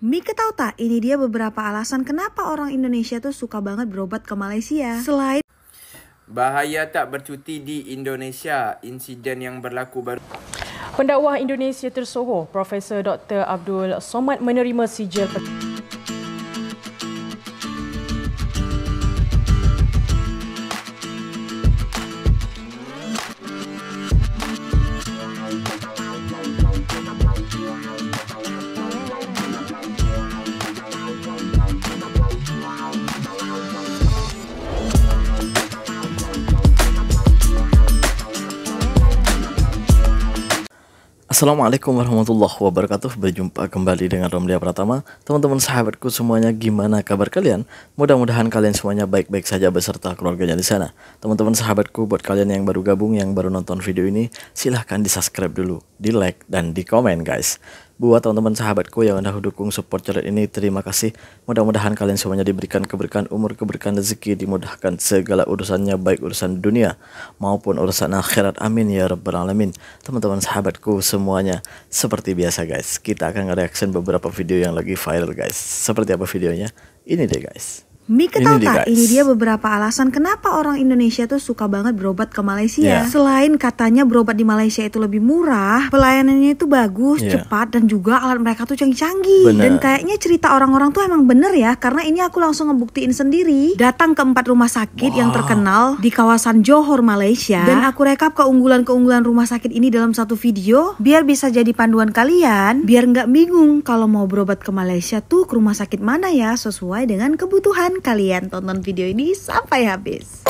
Mika tahu tak, ini dia beberapa alasan kenapa orang Indonesia tuh suka banget berobat ke Malaysia. Selain bahaya tak bercuti di Indonesia, insiden yang berlaku baru. Pendakwah Indonesia tersohor, Profesor Dr. Abdul Somad menerima sijil Assalamualaikum warahmatullahi wabarakatuh. Berjumpa kembali dengan Romlia Pratama. Teman-teman sahabatku semuanya, gimana kabar kalian? Mudah-mudahan kalian semuanya baik-baik saja beserta keluarganya di sana. Teman-teman sahabatku, buat kalian yang baru gabung, yang baru nonton video ini, silahkan di subscribe dulu, di like dan di komen guys. Buat teman-teman sahabatku yang udah dukung support channel ini, terima kasih. Mudah-mudahan kalian semuanya diberikan keberkahan umur, keberkahan rezeki, dimudahkan segala urusannya, baik urusan dunia maupun urusan akhirat. Amin ya rabbal alamin. Teman-teman sahabatku semuanya, seperti biasa guys, kita akan nge-reaction beberapa video yang lagi viral guys. Seperti apa videonya? Ini deh guys. Mika tahu tak, ini dia beberapa alasan kenapa orang Indonesia tuh suka banget berobat ke Malaysia. Selain katanya berobat di Malaysia itu lebih murah, pelayanannya itu bagus, cepat, dan juga alat mereka tuh canggih-canggih. Dan kayaknya cerita orang-orang tuh emang bener ya, karena ini aku langsung ngebuktiin sendiri. Datang ke 4 rumah sakit yang terkenal di kawasan Johor, Malaysia. Dan aku rekap keunggulan-keunggulan rumah sakit ini dalam satu video, biar bisa jadi panduan kalian, biar nggak bingung kalau mau berobat ke Malaysia tuh ke rumah sakit mana ya, sesuai dengan kebutuhan kalian. Tonton video ini sampai habis.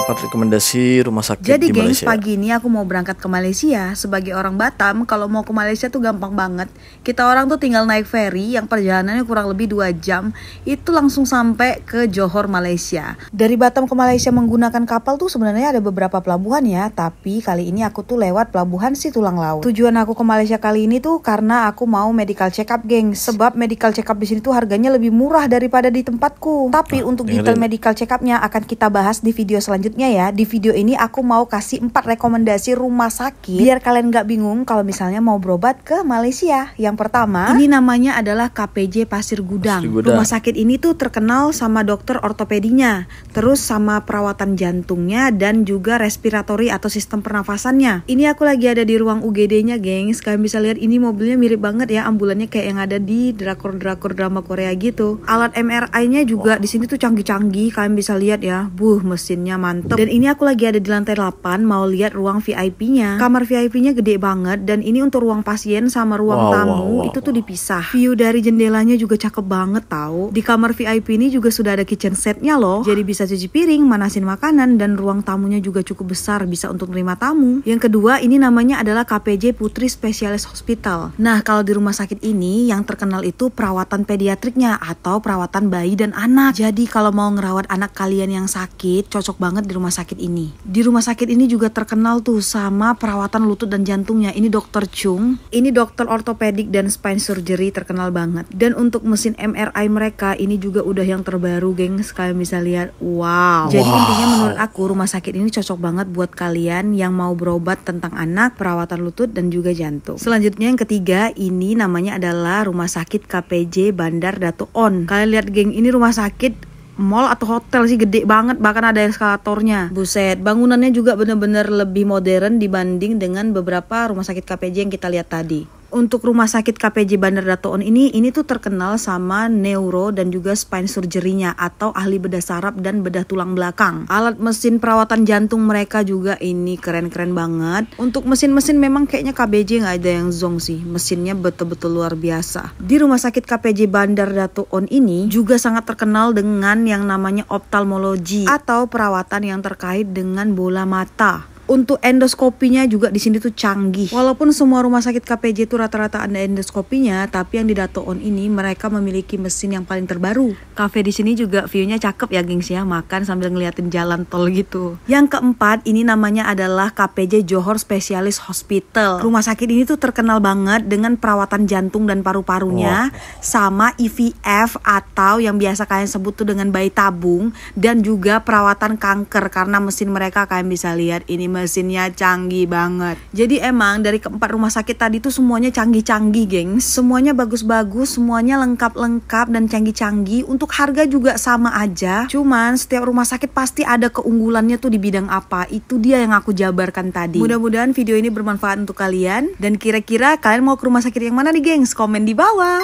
4 rekomendasi rumah sakit Jadi di gengs, Malaysia. pagi ini aku mau berangkat ke Malaysia. Sebagai orang Batam, kalau mau ke Malaysia tuh gampang banget. Kita orang tuh tinggal naik ferry yang perjalanannya kurang lebih 2 jam. Itu langsung sampai ke Johor, Malaysia. Dari Batam ke Malaysia menggunakan kapal tuh sebenarnya ada beberapa pelabuhan ya. Tapi kali ini aku tuh lewat pelabuhan Situlang Laut. Tujuan aku ke Malaysia kali ini tuh karena aku mau medical check up gengs. Sebab medical check up di sini tuh harganya lebih murah daripada di tempatku. Tapi untuk detail medical check upnya akan kita bahas di video selanjutnya ya. Di video ini aku mau kasih 4 rekomendasi rumah sakit biar kalian gak bingung kalau misalnya mau berobat ke Malaysia. Yang pertama, ini namanya adalah KPJ Pasir Gudang. Rumah sakit ini tuh terkenal sama dokter ortopedinya, terus sama perawatan jantungnya dan juga respiratory atau sistem pernafasannya. Ini aku lagi ada di ruang UGD-nya gengs. Kalian bisa lihat ini mobilnya mirip banget ya, ambulannya kayak yang ada di drakor-drakor drama Korea gitu. Alat MRI-nya juga di sini tuh canggih-canggih. Kalian bisa lihat ya, mesinnya mantep. Dan ini aku lagi ada di lantai 8, mau lihat ruang VIP-nya. Kamar VIP-nya gede banget, dan ini untuk ruang pasien sama ruang tamu itu tuh dipisah. View dari jendelanya juga cakep banget tahu. Di kamar VIP ini juga sudah ada kitchen setnya loh. Jadi bisa cuci piring, manasin makanan, dan ruang tamunya juga cukup besar, bisa untuk menerima tamu. Yang kedua, ini namanya adalah KPJ Putri Specialist Hospital. Nah, kalau di rumah sakit ini yang terkenal itu perawatan pediatriknya atau perawatan bayi dan anak. Jadi kalau mau ngerawat anak kalian yang sakit, cocok banget di rumah sakit ini. Di rumah sakit ini juga terkenal tuh sama perawatan lutut dan jantungnya. Ini Dr. Chung. Ini dokter ortopedik dan spine surgery terkenal banget. Dan untuk mesin MRI mereka ini juga udah yang terbaru, gengs. Kalian bisa lihat. Wow. Jadi intinya menurut aku rumah sakit ini cocok banget buat kalian yang mau berobat tentang anak, perawatan lutut dan juga jantung. Selanjutnya yang ketiga, ini namanya adalah Rumah Sakit KPJ Bandar Dato' On. Kalian lihat geng, ini rumah sakit mall atau hotel sih, gede banget, bahkan ada eskalatornya. Buset, bangunannya juga bener-bener lebih modern dibanding dengan beberapa rumah sakit KPJ yang kita lihat tadi. Untuk rumah sakit KPJ Bandar Dato' On ini tuh terkenal sama neuro dan juga spine surgery-nya atau ahli bedah saraf dan bedah tulang belakang. Alat mesin perawatan jantung mereka juga ini keren-keren banget. Untuk mesin-mesin memang kayaknya KBJ nggak ada yang zong sih. Mesinnya betul-betul luar biasa. Di rumah sakit KPJ Bandar Dato' On ini juga sangat terkenal dengan yang namanya ophthalmology atau perawatan yang terkait dengan bola mata. Untuk endoskopinya juga di sini tuh canggih. Walaupun semua rumah sakit KPJ itu rata-rata ada endoskopinya, tapi yang di Dato' On ini mereka memiliki mesin yang paling terbaru. Cafe di sini juga view-nya cakep ya, gengs ya, makan sambil ngeliatin jalan tol gitu. Yang keempat, ini namanya adalah KPJ Johor Specialist Hospital. Rumah sakit ini tuh terkenal banget dengan perawatan jantung dan paru-parunya, sama IVF atau yang biasa kalian sebut tuh dengan bayi tabung, dan juga perawatan kanker karena mesin mereka kalian bisa lihat ini mesinnya canggih banget. Jadi emang dari keempat rumah sakit tadi tuh semuanya canggih-canggih, gengs. Semuanya bagus-bagus, semuanya lengkap-lengkap dan canggih-canggih. Untuk harga juga sama aja. Cuman setiap rumah sakit pasti ada keunggulannya tuh di bidang apa. Itu dia yang aku jabarkan tadi. Mudah-mudahan video ini bermanfaat untuk kalian. Dan kira-kira kalian mau ke rumah sakit yang mana nih, gengs? Komen di bawah.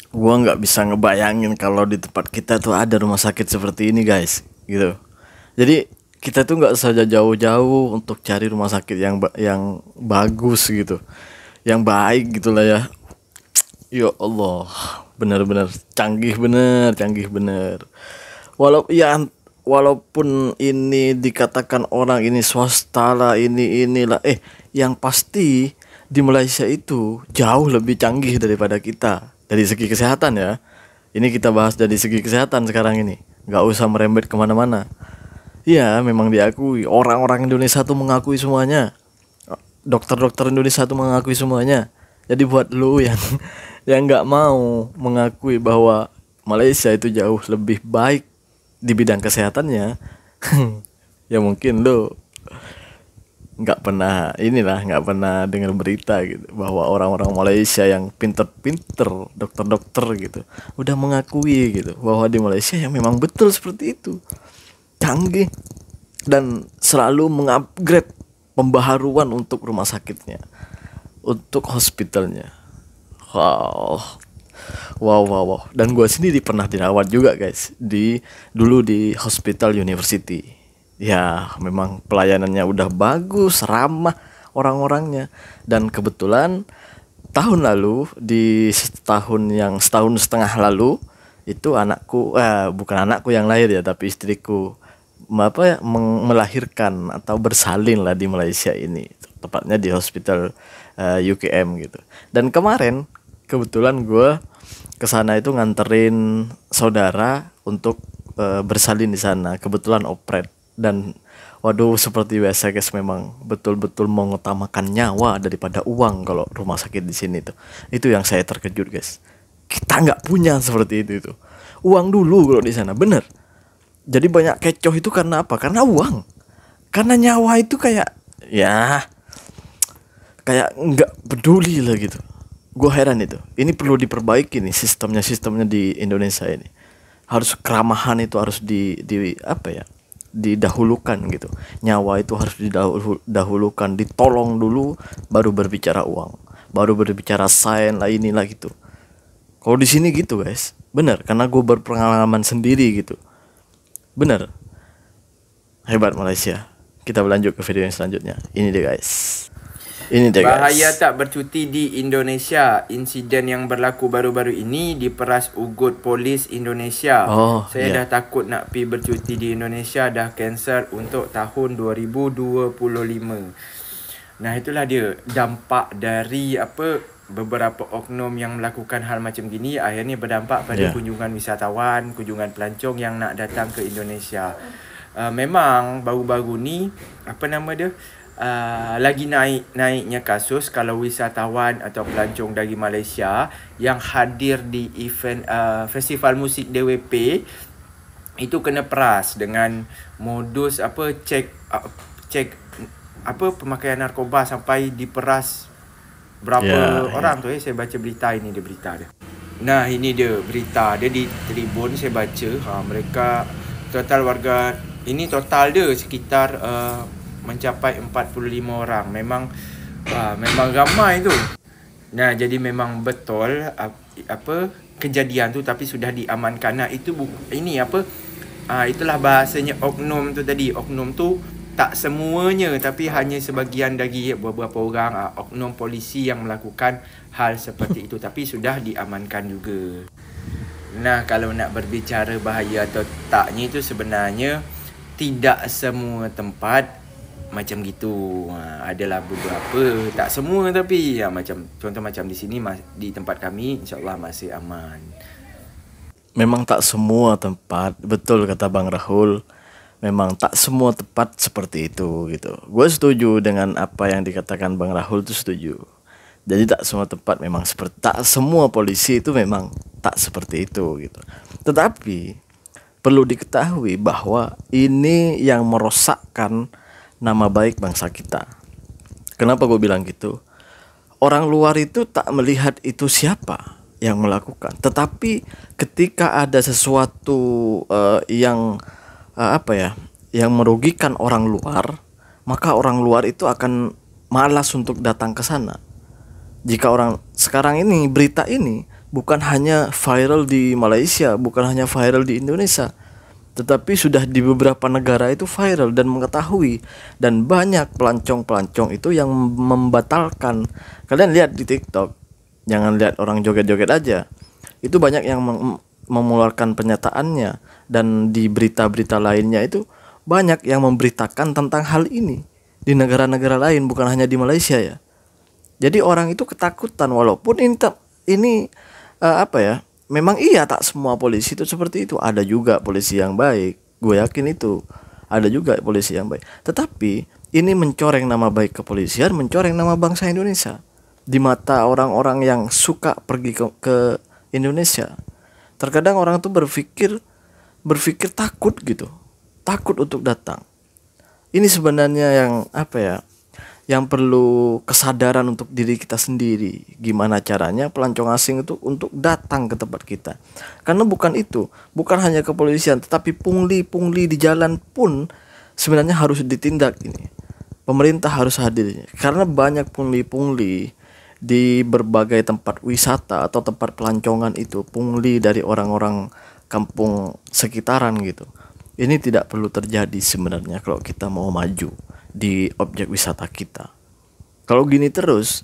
Gua nggak bisa ngebayangin kalau di tempat kita tuh ada rumah sakit seperti ini, guys, gitu. Jadi kita tuh nggak saja jauh-jauh untuk cari rumah sakit yang bagus gitu, yang baik gitulah ya. Ya Allah, benar-benar canggih bener. Walaupun ini dikatakan orang ini swasta lah, inilah, yang pasti di Malaysia itu jauh lebih canggih daripada kita. Dari segi kesehatan ya. Ini kita bahas dari segi kesehatan sekarang ini. Gak usah merembet kemana-mana. Ya memang diakui. Orang-orang Indonesia tuh mengakui semuanya. Dokter-dokter Indonesia tuh mengakui semuanya. Jadi buat lu yang gak mau mengakui bahwa Malaysia itu jauh lebih baik di bidang kesehatannya, ya mungkin lu nggak pernah dengar berita gitu bahwa orang-orang Malaysia yang pinter-pinter, dokter-dokter gitu udah mengakui gitu bahwa di Malaysia yang memang betul seperti itu, canggih dan selalu mengupgrade pembaharuan untuk rumah sakitnya, untuk hospitalnya. Wow. Dan gue sendiri pernah dirawat juga, guys, dulu di Hospital University. Ya memang pelayanannya udah bagus, ramah orang-orangnya. Dan kebetulan tahun lalu, setahun setengah lalu, itu bukan anakku yang lahir ya, tapi istriku melahirkan atau bersalin lah di Malaysia ini, tepatnya di Hospital UKM gitu. Dan kemarin kebetulan gue kesana itu nganterin saudara untuk bersalin di sana, kebetulan operet. Dan waduh, seperti biasa, guys, memang betul-betul mengutamakan nyawa daripada uang kalau rumah sakit di sini tuh. Itu yang saya terkejut, guys. Kita nggak punya seperti itu. Uang dulu kalau di sana, bener. Jadi banyak kecoh itu karena apa? Karena uang. Karena nyawa itu kayak nggak peduli lah gitu. Gue heran itu. Ini perlu diperbaiki nih sistemnya di Indonesia ini. Harus keramahan itu harus didahulukan gitu. Nyawa itu harus didahulukan, ditolong dulu, baru berbicara uang, baru berbicara sains lah, inilah gitu. Kalau di sini gitu, guys, bener, karena gue berpengalaman sendiri gitu, bener, hebat Malaysia. Kita berlanjut ke video yang selanjutnya. Ini deh, guys. Bahaya tak bercuti di Indonesia. Insiden yang berlaku baru-baru ini diperas ugut polis Indonesia. Saya dah takut nak pergi bercuti di Indonesia, dah cancel untuk tahun 2025. Nah, itulah dia dampak dari beberapa oknum yang melakukan hal macam gini, akhirnya berdampak pada kunjungan wisatawan, kunjungan pelancong yang nak datang ke Indonesia. Memang baru-baru ni lagi naiknya kasus kalau wisatawan atau pelancong dari Malaysia yang hadir di event festival musik DWP itu kena peras dengan modus cek pemakaian narkoba sampai diperas berapa orang tu saya baca berita ini, dia berita dia. Nah, ini dia berita dia di Tribun, saya baca mereka total warga ini total dia sekitar mencapai 45 orang. Memang ramai tu. Nah, jadi memang betul kejadian tu, tapi sudah diamankan. Nah, itulah bahasanya oknum tu tadi. Oknum tu tak semuanya, tapi hanya sebagian dari beberapa orang oknum polisi yang melakukan hal seperti itu, tapi sudah diamankan juga. Nah, kalau nak berbicara bahaya atau taknya itu sebenarnya tidak semua tempat macam gitu. Adalah beberapa, tak semua, tapi contoh macam di sini, di tempat kami, insyaAllah masih aman. Memang tak semua tempat, betul kata Bang Rahul, memang tak semua tempat seperti itu gitu. Gue setuju dengan apa yang dikatakan Bang Rahul, itu setuju. Jadi tak semua tempat memang tak semua polisi itu memang tak seperti itu gitu. Tetapi perlu diketahui bahwa ini yang merosakkan nama baik bangsa kita. Kenapa gue bilang gitu? Orang luar itu tak melihat itu siapa yang melakukan, tetapi ketika ada sesuatu yang yang merugikan orang luar, maka orang luar itu akan malas untuk datang ke sana. Jika orang sekarang ini, berita ini bukan hanya viral di Malaysia, bukan hanya viral di Indonesia, tetapi sudah di beberapa negara itu viral dan mengetahui, dan banyak pelancong-pelancong itu yang membatalkan. Kalian lihat di TikTok, jangan lihat orang joget-joget aja, itu banyak yang mengeluarkan pernyataannya, dan di berita-berita lainnya itu banyak yang memberitakan tentang hal ini di negara-negara lain, bukan hanya di Malaysia ya. Jadi orang itu ketakutan, walaupun ini memang iya, tak semua polisi itu seperti itu. Ada juga polisi yang baik, gue yakin itu. Ada juga polisi yang baik. Tetapi ini mencoreng nama baik kepolisian, mencoreng nama bangsa Indonesia di mata orang-orang yang suka pergi ke Indonesia. Terkadang orang tuh berpikir takut gitu, takut untuk datang. Ini sebenarnya yang perlu kesadaran untuk diri kita sendiri. Gimana caranya pelancong asing itu untuk datang ke tempat kita. Karena bukan hanya kepolisian, tetapi pungli-pungli di jalan pun sebenarnya harus ditindak ini. Pemerintah harus hadir, karena banyak pungli-pungli di berbagai tempat wisata atau tempat pelancongan itu, pungli dari orang-orang kampung sekitaran gitu. Ini tidak perlu terjadi sebenarnya kalau kita mau maju di objek wisata kita. Kalau gini terus,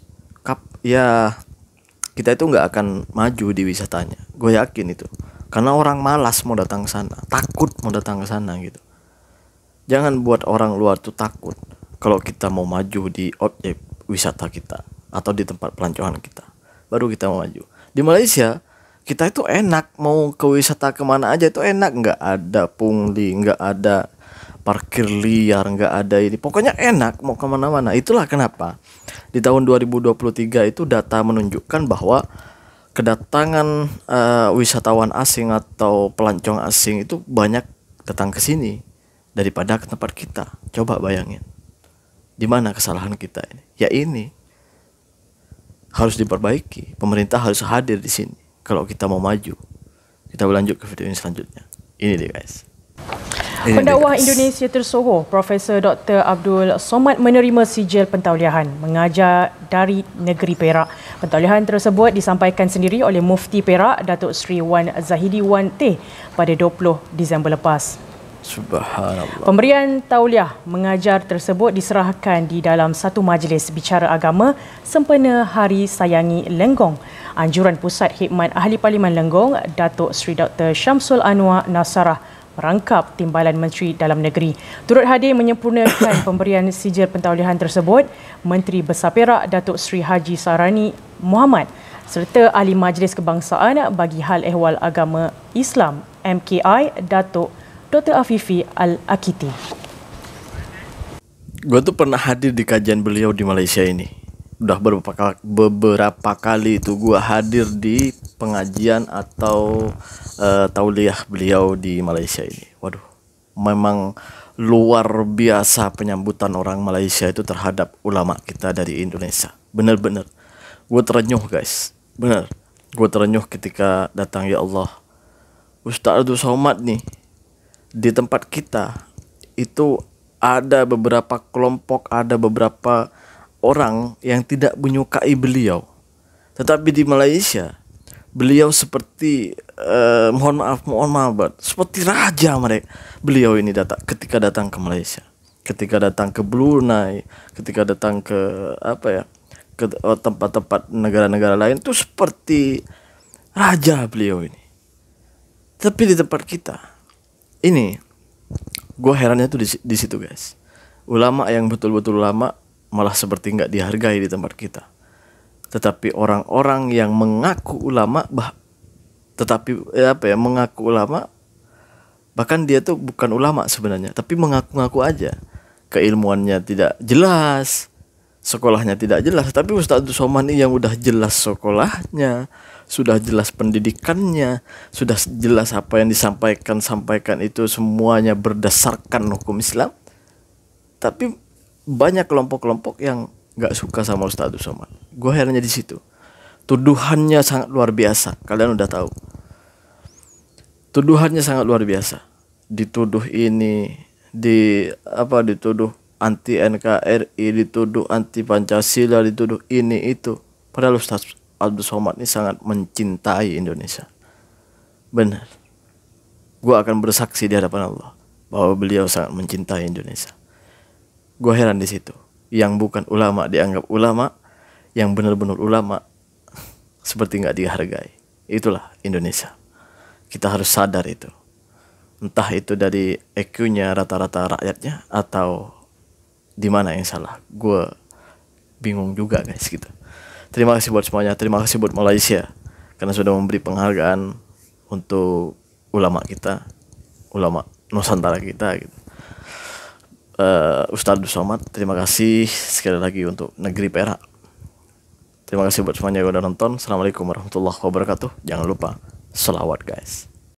kita itu nggak akan maju di wisatanya. Gue yakin itu, karena orang malas mau datang ke sana, takut mau datang ke sana gitu. Jangan buat orang luar tuh takut kalau kita mau maju di objek wisata kita atau di tempat pelancongan kita, baru kita mau maju. Di Malaysia kita itu enak, mau ke wisata kemana aja itu enak, nggak ada pungli, nggak ada parkir liar, nggak ada ini, pokoknya enak mau kemana-mana. Itulah kenapa di tahun 2023 itu data menunjukkan bahwa kedatangan wisatawan asing atau pelancong asing itu banyak datang ke sini daripada ke tempat kita. Coba bayangin, di mana kesalahan kita ini? Ya ini harus diperbaiki. Pemerintah harus hadir di sini kalau kita mau maju. Kita berlanjut ke video ini selanjutnya. Ini deh guys. Pendakwah Indonesia tersohor Profesor Dr. Abdul Somad menerima sijil pentauliahan mengajar dari negeri Perak. Pentauliahan tersebut disampaikan sendiri oleh Mufti Perak Datuk Seri Wan Zahidi Wan Teh pada 20 Disember lepas. Subhanallah. Pemberian tauliah mengajar tersebut diserahkan di dalam satu majlis bicara agama sempena Hari Sayangi Lenggong. Anjuran Pusat Khidmat Ahli Parlimen Lenggong Datuk Seri Dr. Syamsul Anwar Nasarah merangkap Timbalan Menteri Dalam Negeri. Turut hadir menyempurnakan pemberian sijil pentauliahan tersebut Menteri Besar Perak Datuk Seri Haji Sarani Muhammad serta Ahli Majlis Kebangsaan bagi Hal Ehwal Agama Islam MKI Datuk Dr. Afifi Al-Akiti. Gue tuh pernah hadir di kajian beliau di Malaysia ini. Udah beberapa kali itu gue hadir di pengajian atau tauliah beliau di Malaysia ini. Waduh, memang luar biasa penyambutan orang Malaysia itu terhadap ulama kita dari Indonesia. Bener-bener gue terenyuh guys, bener. Gue terenyuh ketika datang, ya Allah, Ustaz Abdul Somad nih di tempat kita itu ada beberapa kelompok, ada beberapa orang yang tidak menyukai beliau. Tetapi di Malaysia beliau seperti mohon maaf seperti raja mereka. Beliau ini ketika datang ke Malaysia, ketika datang ke Brunei, ketika datang ke ke tempat-tempat negara-negara lain itu seperti raja beliau ini. Tapi di tempat kita ini, gue herannya tuh di situ guys. Ulama yang betul-betul ulama malah seperti nggak dihargai di tempat kita. Tetapi orang-orang yang mengaku ulama, mengaku ulama, bahkan dia tuh bukan ulama sebenarnya, tapi mengaku-ngaku aja. Keilmuannya tidak jelas, sekolahnya tidak jelas. Tapi Ustaz Abdul Somad yang udah jelas sekolahnya, sudah jelas pendidikannya, sudah jelas apa yang sampaikan itu semuanya berdasarkan hukum Islam. Tapi banyak kelompok-kelompok yang nggak suka sama Ustaz Abdul Somad. Gue herannya di situ. Tuduhannya sangat luar biasa. Kalian udah tahu. Tuduhannya sangat luar biasa. Dituduh ini, dituduh anti NKRI, dituduh anti Pancasila, dituduh ini itu. Padahal Ustaz Abdul Somad ini sangat mencintai Indonesia. Benar. Gue akan bersaksi di hadapan Allah bahwa beliau sangat mencintai Indonesia. Gue heran di situ. Yang bukan ulama dianggap ulama, yang benar-benar ulama seperti nggak dihargai. Itulah Indonesia. Kita harus sadar itu. Entah itu dari EQ-nya rata-rata rakyatnya atau di mana yang salah. Gue bingung juga guys gitu. Terima kasih buat semuanya. Terima kasih buat Malaysia karena sudah memberi penghargaan untuk ulama kita, ulama Nusantara kita gitu. Ustaz Abdul Somad, terima kasih sekali lagi untuk negeri Perak. Terima kasih buat semuanya yang udah nonton. Assalamualaikum warahmatullahi wabarakatuh. Jangan lupa selawat guys.